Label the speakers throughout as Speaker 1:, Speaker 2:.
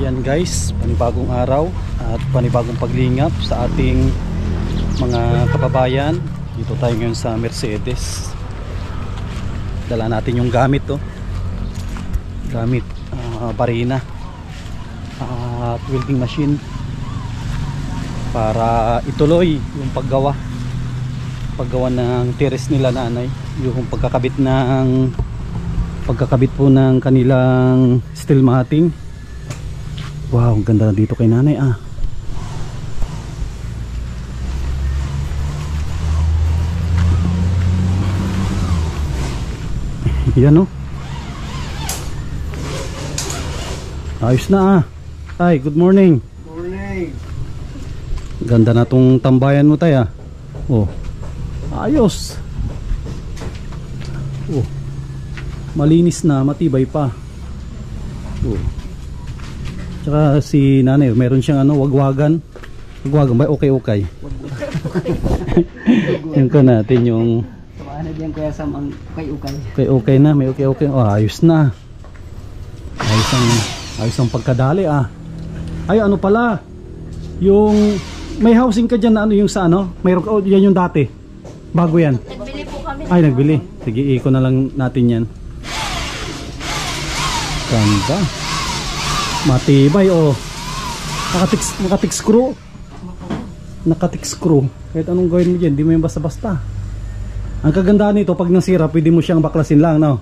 Speaker 1: Yan guys, panibagong araw at panibagong paglingap sa ating mga kababayan. Dito tayo ngayon sa Mercedes. Dala natin yung gamit gamit barina at welding machine para ituloy yung paggawa ng terrace nila nanay, yung pagkakabit po ng kanilang steel matting. Wow, ang ganda na dito kay nanay Yan ayos na Ay, good morning.
Speaker 2: Morning.
Speaker 1: Ganda na tong tambayan mo tay Oh, ayos. Oh, malinis na, matibay pa. Oh. Tsaka si nanay, meron siyang wagwagan ba? Okay. Yung ko natin yung
Speaker 2: Ano diyan kuya Sam ang ukay-ukay.
Speaker 1: Okay na, may okay. Oh, ayos na. Ayos ang pagkadali Ay, ano pala? Yung may housing ka diyan na yung sa mayroon yan yung dati. Bago yan.
Speaker 3: Nagbili po kami.
Speaker 1: Ay, nagbili. Sige, iko na lang natin yan. Ganda. Matibay Nakatik screw. Nakatik screw. Kahit anong gawin mo dyan, hindi mo yung basta-basta. Ang kagandahan nito, pag nasira, pwede mo siyang baklasin lang, no?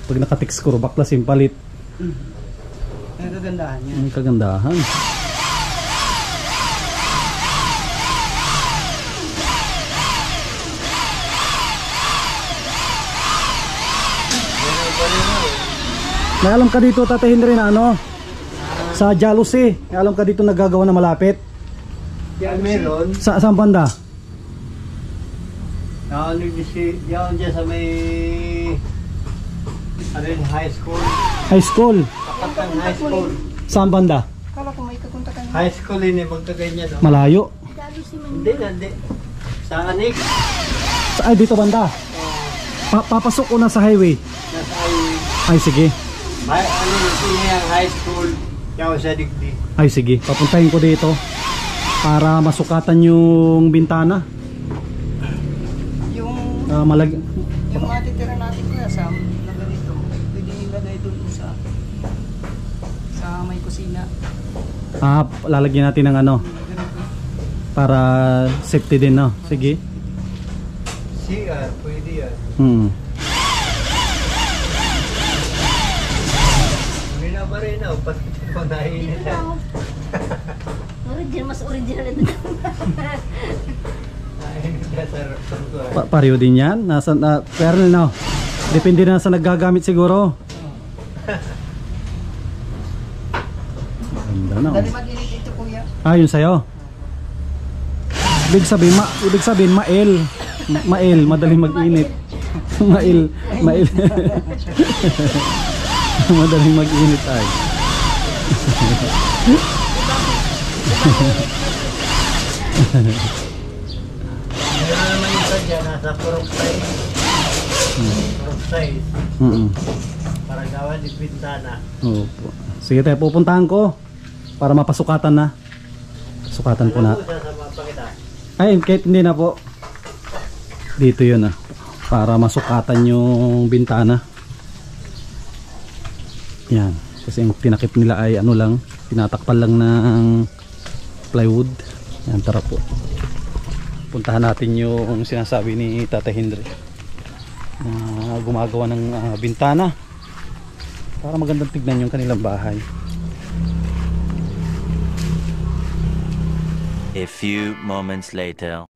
Speaker 1: Pag nakatik screw, baklasin, palit.
Speaker 2: Ang kagandahan niya.
Speaker 1: Ang kagandahan. May alam ka dito, Tatay Henry, na sa Jealousy. May alam ka dito nagagawa na malapit.
Speaker 2: Yan meron.
Speaker 1: Saan banda?
Speaker 2: Yan dyan sa may high school.
Speaker 1: High school.
Speaker 2: Kapag high school.
Speaker 1: Saan banda?
Speaker 3: Kala ko may kakunta ka na.
Speaker 2: High school yun magkaganyan.
Speaker 1: Malayo.
Speaker 2: Hindi. Sa Anik.
Speaker 1: Ay, dito banda. Papasok ko na sa highway.
Speaker 2: Nasa highway.
Speaker 1: Ay, sige.
Speaker 2: Yung high school. Yaw sa digdi.
Speaker 1: Ay, sige. Papuntahin ko dito para masukatan yung bintana.
Speaker 3: Yung matitira natin kuya Sam na ganito, pwede nilagay doon sa may kusina.
Speaker 1: Lalagyan natin ng para safety din, no? Sige.
Speaker 2: CR, pwede yan. Marina, pati pa nainit yan.
Speaker 3: Mas original ito.
Speaker 1: Pareho din yan. Pero depende na sa naggagamit siguro. Ganda na.
Speaker 3: Dali mag-init ito kuya.
Speaker 1: Yun sa'yo. Ibig sabihin mail, madaling mag-init. Mail. Madaling mag-init ay.
Speaker 2: Meron naman isa dyan, nasa purok size. Para gawa di bintana.
Speaker 1: Opo. Sige tayo, pupuntahan ko para mapasukatan na. Sukatan po na. Ay, kahit hindi na po. Dito yun para masukatan yung bintana. Yan. Kasi yung tinakip nila ay lang, tinatakpan lang ng plywood. Yan, tara po. Puntahan natin yung sinasabi ni Tatay Henry na gumagawa ng bintana para magandang tignan yung kanilang bahay.
Speaker 4: A few moments later.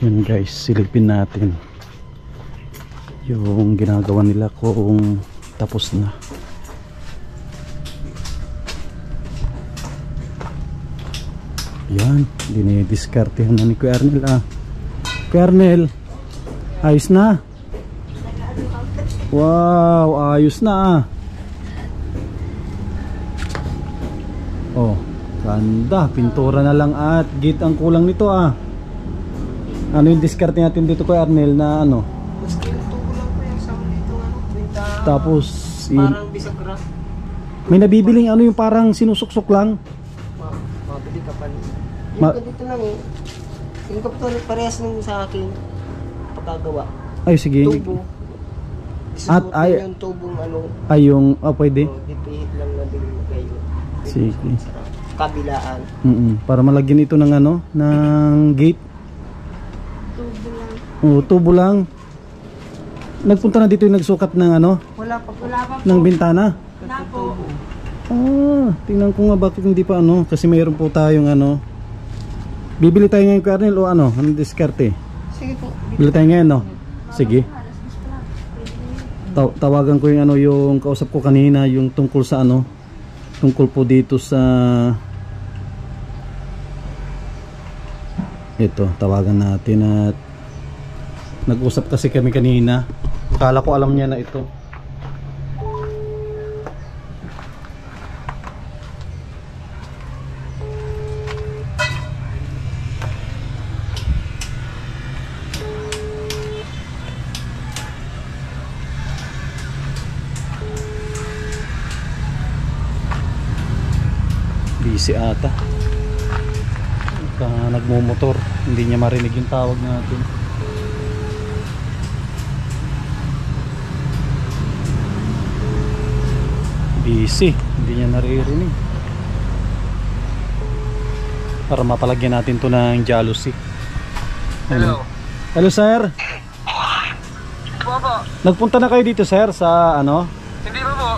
Speaker 1: Yun guys, silipin natin yung ginagawa nila kung tapos na. Yan, dinidiskartehan na ni Kuya Arnel Kuya Arnel, ayos na. Wow, ayos na Oh, ganda, pintura na lang at gate ang kulang nito Ano yung diskarte natin dito Kuya Arnel na
Speaker 3: Mas kinutubo lang po yung Sam dito bintana.
Speaker 1: Tapos
Speaker 3: Parang bisagra.
Speaker 1: May nabibiling ano yung parang sinusuksok lang.
Speaker 3: Mabili ka pa. Yung
Speaker 1: Ma-
Speaker 3: ganito lang eh. Yung kapito parehas nung sa akin. Pagkagawa.
Speaker 1: Ay sige.
Speaker 3: Tubo.
Speaker 1: At
Speaker 3: Isusuot
Speaker 1: ay
Speaker 3: lang yung tubong ano.
Speaker 1: ay yung pwede.
Speaker 3: Dipihit lang na din kayo.
Speaker 1: Sige.
Speaker 3: Kabilaan.
Speaker 1: Para malagyan ito ng ano, ng gate.
Speaker 5: Tubo lang.
Speaker 1: Oh, tubo lang. Nagpunta na dito yung nagsukat ng ano,
Speaker 3: Wala pa po.
Speaker 5: Wala pa po.
Speaker 1: ng bintana.
Speaker 5: Wala po.
Speaker 1: Tingnan ko nga bakit hindi pa ano, kasi mayroon po tayong ano. Bibili tayo ngayon, Colonel, o ano, anong diskarte?
Speaker 3: Sige po.
Speaker 1: Bili tayo ngayon, no? Sige. Tawagan ko yung ano, yung kausap ko kanina, yung tungkol sa ano, tungkol po dito sa ito, tawagan natin at nag-usap kasi kami kanina. Akala ko alam niya na ito. Busy ata. Nagmumotor, hindi niya marinig yung tawag natin. Busy, hindi niya naririnig. Para mapalagyan natin to ng jealousy.
Speaker 2: Hello.
Speaker 1: Hello sir.
Speaker 2: Po.
Speaker 1: Nagpunta na kayo dito sir sa ano?
Speaker 2: Hindi ba po?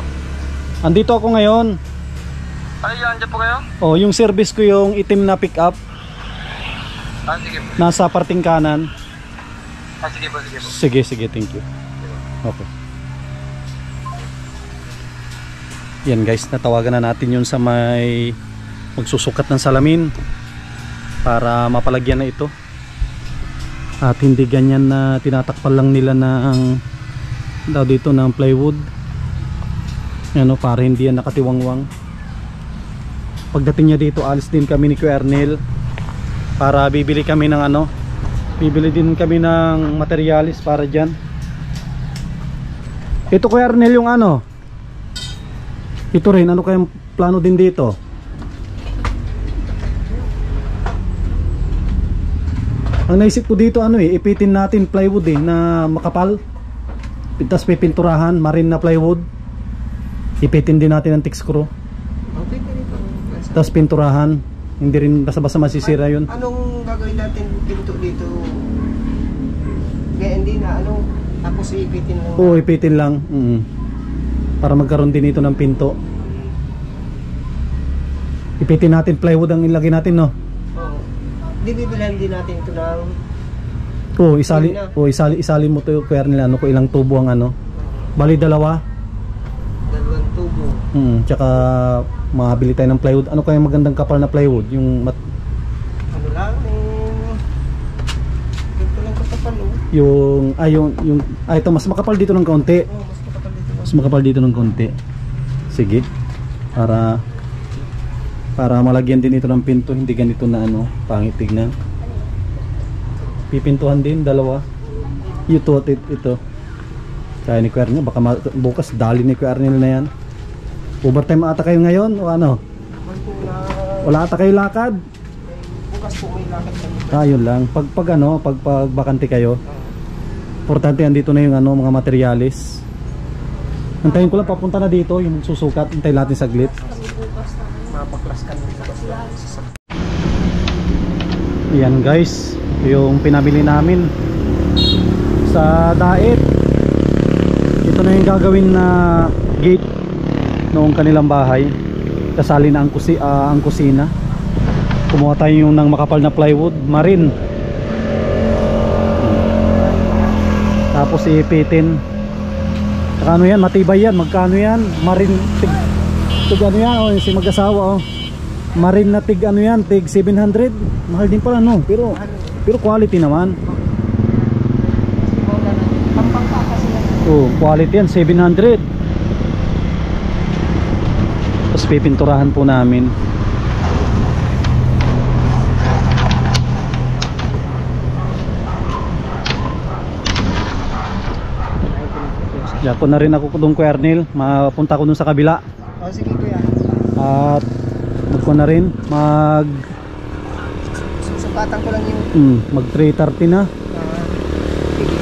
Speaker 1: Andito ako ngayon.
Speaker 2: Ay, andyan po kayo?
Speaker 1: Oh, yung service ko yung itim na pick up
Speaker 2: Sige.
Speaker 1: nasa parting kanan.
Speaker 2: Sige po.
Speaker 1: Sige, thank you. Okay. Yan guys, natawagan na natin yun sa may magsusukat ng salamin para mapalagyan na ito. At hindi ganyan na tinatakpan lang nila ng daw dito ng plywood. Ano, para hindi yan nakatiwangwang. Pagdating niya dito, alis din kami ni Kuya Ernel para bibili kami ng ano, bibili din kami ng materialis para dyan. Ito Kuya Ernel yung ano, ito rin, ano kayang plano din dito? Ang naisip ko dito ano ipitin natin plywood na makapal. Tapos pipinturahan, marine na plywood. Ipitin din natin ng thick screw.
Speaker 3: Okay, ganito.
Speaker 1: Tapos pinturahan. Hindi rin basta-basta masisira yun.
Speaker 3: Anong gagawin natin pinto dito? Kaya hindi na ano, tapos ipitin lang.
Speaker 1: Oo, ipitin lang. Para magkaroon din ito ng pinto. Ipitin natin plywood ang ilagay natin, no?
Speaker 3: Oo. Di bibilhan din natin ito ng
Speaker 1: Oo, isali mo to Kuya Ernel, ano ko ilang tubo ang ano. Bali dalawa.
Speaker 3: dalawang tubo.
Speaker 1: Tsaka makabili tayo ng plywood. Ano kaya magandang kapal na plywood? Yung
Speaker 3: Ano lang, ganito lang katapal, oh.
Speaker 1: ito mas makapal dito ng kaunti.
Speaker 3: Oh, mas katapal dito.
Speaker 1: Mas makapal dito ng kaunti. Sige. Para malagyan din ito ng pinto, hindi ganito na ano, pangit tignan. Pipintuhan din dalawa. Ito. Kaya ni Kuya Ernel, baka bukas dali ni Kuya Ernel na yan. Overtime ata kayo ngayon o ano? Wala ata kayo lakad?
Speaker 3: Bukas po may lakad kami.
Speaker 1: Ayun lang. Pag bakante kayo, importante andito na yung ano, mga materialis. Antayin ko lang, papunta na dito yung susukat. Antayin natin saglit.
Speaker 3: Mapaklas kami sa
Speaker 1: Yan guys, yung pinabili namin sa Daet. Ito na yung gagawin na gate noong kanilang bahay. Kasali na ang kusina. Kumuha tayo yung ng makapal na plywood, marine. Tapos iipitin. Saka ano yan, matibay yan. Magkano yan? Marine tig ano yan, oh, si mag-asawa, oh. Marine na tig ano yan, tig 700. Mahal din pala, no? Pero quality naman. Oh, quality yan, 700. Tapos pipinturahan po namin. Diyan ko na rin ako doon, Kuya Ernel. Mapunta ko doon sa kabila.
Speaker 3: O sige kuya.
Speaker 1: At magko na rin
Speaker 3: Susukatan ko lang yung
Speaker 1: mag 3:30 na.
Speaker 3: sige.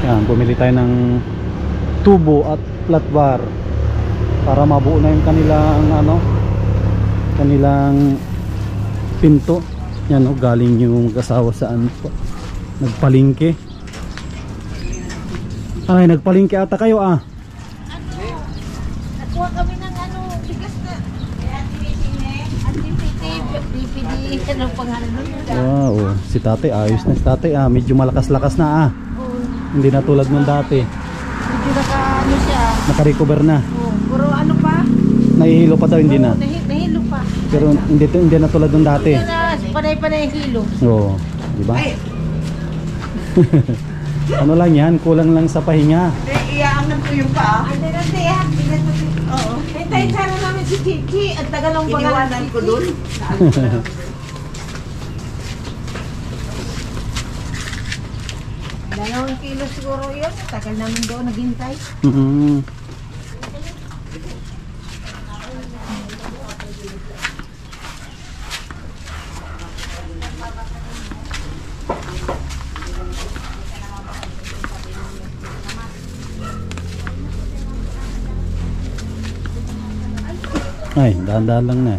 Speaker 1: Yan, bumili tayo ng tubo at flat bar para mabuo na yung kanilang pinto. Yan o, galing yung mag-asawa saan po, nagpalingke. Ay, nagpalingke ata kayo ah.
Speaker 5: Nakuha kami ng bigas na. DPD, anong pangalan nun?
Speaker 1: Wow, si tatay, ayos na si tatay ah. Medyo malakas-lakas na ah. Hindi na tulad nung dati.
Speaker 5: Medyo siya.
Speaker 1: Naka-recover na.
Speaker 5: Pero ano pa?
Speaker 1: Nahihilo pa daw, hindi na.
Speaker 5: Nahilo pa.
Speaker 1: Pero hindi na tulad nung dati.
Speaker 5: Hindi na panay-panay hilo.
Speaker 1: Oo, di ba? Ano lang yan, kulang lang sa pahinga.
Speaker 3: Iyaangan ko yung paa.
Speaker 5: Hindi ha. Oo. Hintayin sana namin si Kiki. Ang tagal ng pangalan
Speaker 3: ko dun.
Speaker 5: Dalawang kilo siguro yun. Tagal namin doon naghintay.
Speaker 1: Ay, dahan-dahan lang na.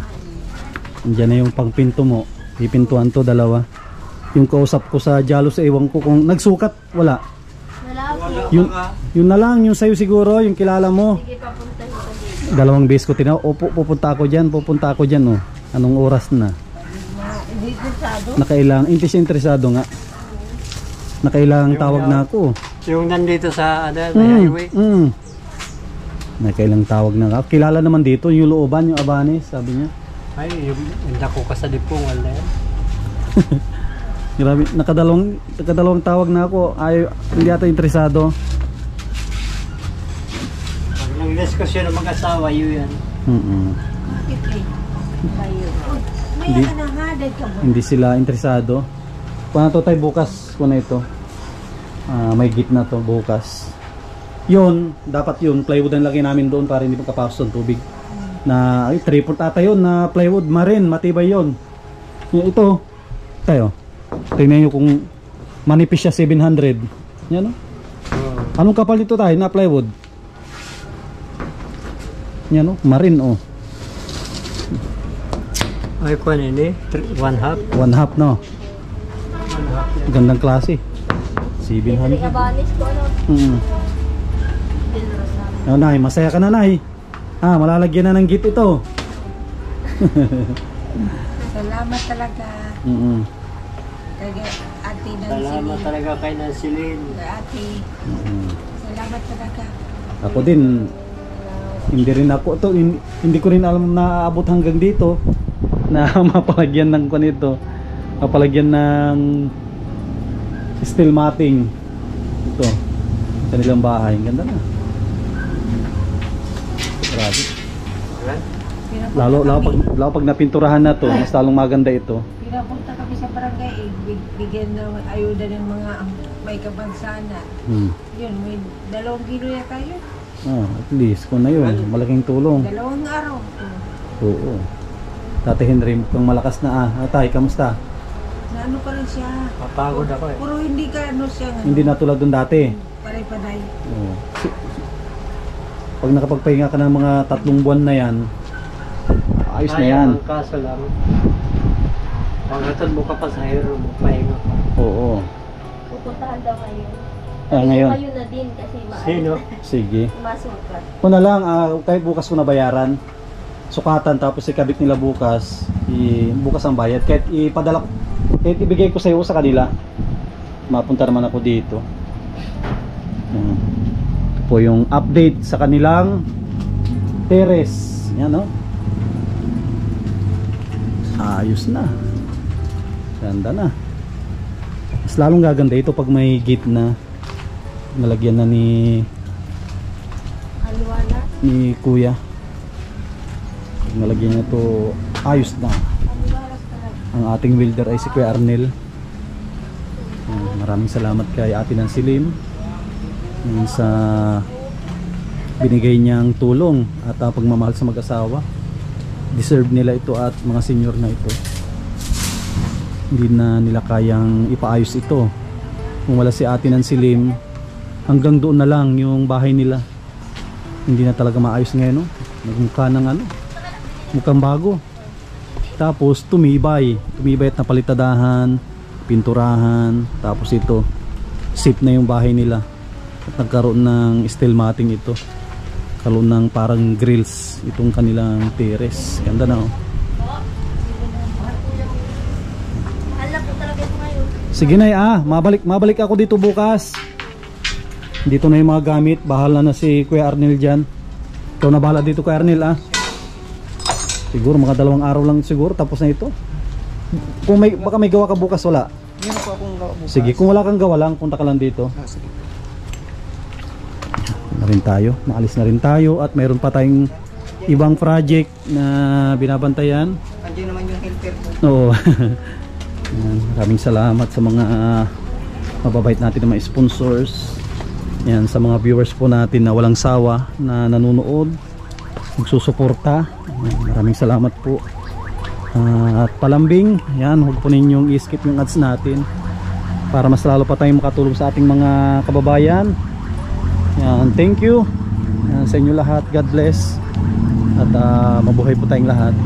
Speaker 1: Andiyan na yung pangpinto mo. Ipintuan to, dalawa. Yung kausap ko sa Jalo sa ewan ko kung nagsukat, wala.
Speaker 5: Wala po.
Speaker 1: Yun na lang, yung sa'yo siguro, yung kilala mo.
Speaker 5: Sige, papunta nito.
Speaker 1: Dalawang beses ko tinaw. Opo, pupunta ako dyan, oh. Anong oras na?
Speaker 5: Hindi interesado.
Speaker 1: Hindi siya interesado nga. Nakailangang tawag na ako.
Speaker 2: Yung nandito sa highway.
Speaker 1: Nakailang tawag na ako. Kilala naman dito, yung looban, yung Abanes, sabi niya.
Speaker 2: Ay, yung dako ka sa dipong, wala yan.
Speaker 1: Grabe, nakadalawang tawag na ako. Hindi ata interesado.
Speaker 2: Pag nag-diskusyon ng mag-asawa, yun yan.
Speaker 5: Bakit eh? Kayo. May
Speaker 1: Hindi.
Speaker 5: anahadad ka ba?
Speaker 1: Hindi sila interesado. Kung to tayo bukas, kung na ito. May git na to bukas. Yun, dapat yun, plywood ang lagay namin doon para hindi magkapasok ng tubig. Na, triple ata yun, na plywood, marin, matibay yun. Ito, tayo. Tingnan nyo kung manipis siya 700. Yan o. Anong kapal nito tayo na plywood? Yan o, marin o.
Speaker 2: Ay, kung hindi, 1/2.
Speaker 1: 1/2 no. Gandang klase. 700.
Speaker 5: Abanis ko ano?
Speaker 1: Oh, Nay, masaya ka na, Nay. Malalagyan na ng git ito.
Speaker 5: Salamat talaga. Kaya ate
Speaker 2: Salamat talaga kay Nansilin.
Speaker 5: Ate. Salamat talaga.
Speaker 1: Ako din, hindi ko rin alam na aabot hanggang dito na mapalagyan ng kanito. Mapalagyan ng steel matting. Ito. Sa nilang bahay. Ang ganda na. Grabe. Lalo pag napinturahan na to, mas lalong maganda ito.
Speaker 5: Pinapunta kami sa barangay, bigyan ng ayuda ng mga may kapansanan. Yun, may 2 kilo yata yun.
Speaker 1: At least, kung na yun, malaking tulong.
Speaker 5: 2 araw.
Speaker 1: Oo. Tate Henry, mukhang malakas na Tay, kamusta?
Speaker 5: Naano pa rin siya.
Speaker 2: Papagod ako eh.
Speaker 5: Puro hindi ka siya.
Speaker 1: Hindi na tulad dun dati.
Speaker 5: Panay-panay.
Speaker 1: Oo. Pag nakapagpahinga ka ng mga 3 buwan na yan, ayos na yan.
Speaker 2: Ang kaso lang, pagkatod mo ka pa sa hero mo, pahinga ka.
Speaker 1: Oo.
Speaker 5: Pupuntahan daw kayo.
Speaker 1: Ngayon.
Speaker 5: Kayo na din kasi
Speaker 2: Sino?
Speaker 1: Sige.
Speaker 5: masukat.
Speaker 1: Una lang, kahit bukas ko na bayaran, sukatan tapos ikabit nila bukas, bukas ang bayad. Kahit ibigay ko sa iyo sa kanila, mapunta naman ako dito. Ito po yung update sa kanilang terrace. Yan o. Ayos na. Ganda na. Mas lalong gaganda ito pag may gate na nalagyan na ni
Speaker 5: Aliwala.
Speaker 1: Kuya. Pag nalagyan niya to, ayos na.
Speaker 5: Aliwalas talaga.
Speaker 1: Ang ating welder ay si Kuya Arnel. Maraming salamat kay Ate Nancy Lim sa binigay niyang tulong at pagmamahal sa mag-asawa. Deserve nila ito at mga senior na ito. Hindi na nila kayang ipaayos ito. Kung wala si Ate Nancy Lim, hanggang doon na lang yung bahay nila. Hindi na talaga maayos ngayon, no? Nagmukha ng mukhang bago. Tapos tumibay at napalitadahan, pinturahan. Tapos ito, safe na yung bahay nila. At nagkaroon ng steel matting ito. Karoon ng parang grills itong kanilang terrace. Ganda na, oh. Sige na, mabalik ako dito bukas. Dito na yung mga gamit. Bahala na si Kuya Arnel dyan. Ikaw na bahala dito, Kuya Arnel, ah. Siguro mga 2 araw lang siguro tapos na ito. Kung baka may gawa ka bukas, wala.
Speaker 3: Meron po akong gawa bukas.
Speaker 1: Sige, kung wala kang gawa lang, punta ka lang dito.
Speaker 3: Sige.
Speaker 1: Na rin tayo, maalis na rin tayo at mayroon pa tayong ibang project na binabantayan.
Speaker 3: Andiyan naman yung helper po.
Speaker 1: Oo. Yan, maraming salamat sa mga mababait natin na mga sponsors. Yan, sa mga viewers po natin na walang sawa na nanonood, magsusuporta. Yan, maraming salamat po. At palambing, yan, huwag po ninyong i-skip yung ads natin para mas lalo pa tayong makatulong sa ating mga kababayan. Yan, thank you sa inyo lahat. God bless. At mabuhay po tayong lahat.